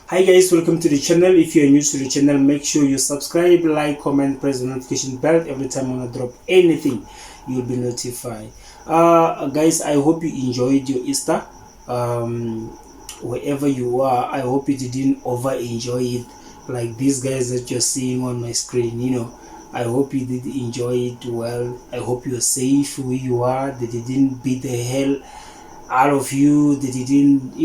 Hi guys, welcome to the channel. If you're new to the channel, make sure you subscribe, like, comment, press the notification bell. Every time I drop anything, you'll be notified. Guys, I hope you enjoyed your Easter. Wherever you are, I hope you didn't over enjoy it like these guys that you're seeing on my screen. I hope you did enjoy it well. I hope you're safe where you are, that they didn't beat the hell out of you, that they didn't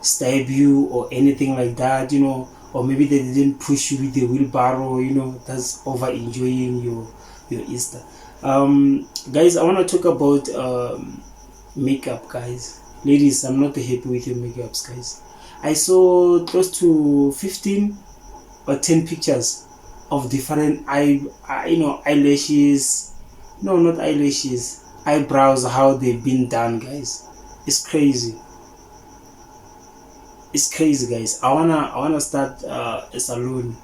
stab you or anything like that, or maybe they didn't push you with the wheelbarrow. That's over enjoying your Easter. Guys, I want to talk about makeup, guys. Ladies, I'm not happy with your makeups, guys. I saw close to 15 or 10 pictures of different eyelashes. No, not eyelashes, eyebrows, how they've been done, guys. It's crazy. It's crazy, guys. I wanna start a salon,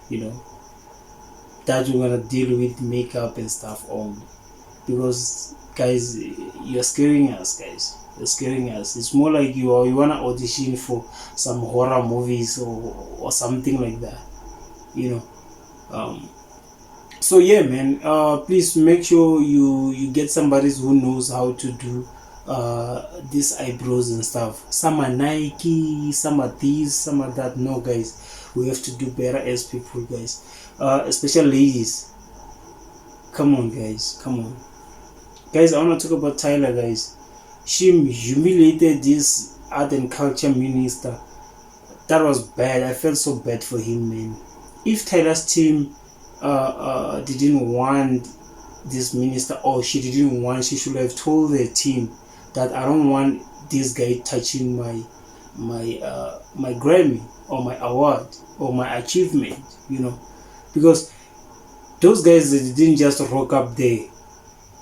that we're gonna deal with makeup and stuff on, because guys, you're scaring us, guys. You're scaring us. It's more like you wanna audition for some horror movies or something like that, so yeah, man, please make sure you get somebody who knows how to do these eyebrows and stuff. Some are Nike, some are this, some are that. No, guys, we have to do better as people, guys, especially ladies. Come on, guys, come on, guys. I want to talk about Tyler, guys. She humiliated this art and culture minister. That was bad. I felt so bad for him, man. If Tyler's team didn't want this minister, or she didn't want, she should have told the team that I don't want this guy touching my Grammy or my award or my achievement, because those guys, they didn't just rock up there.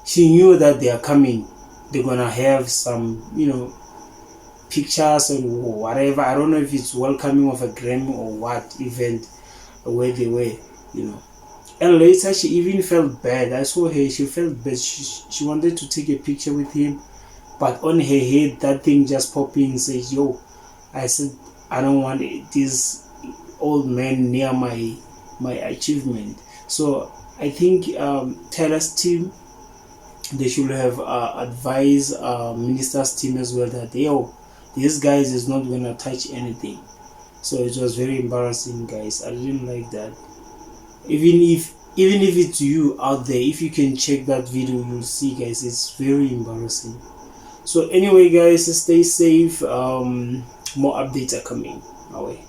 She knew that they are coming. They're gonna have some, pictures and whatever. I don't know if it's welcoming of a Grammy or what event where they were, And later she even felt bad. I saw her, she felt bad. She wanted to take a picture with him, but on her head, that thing just popped in and said, yo, I said, I don't want this old man near my achievement. So I think Tyler's team, they should have advised minister's team as well that, yo, this guy is not going to touch anything. So it was very embarrassing, guys. I didn't like that. Even if it's you out there, if you can check that video, you'll see, guys, it's very embarrassing. So anyway, guys, stay safe. More updates are coming our way.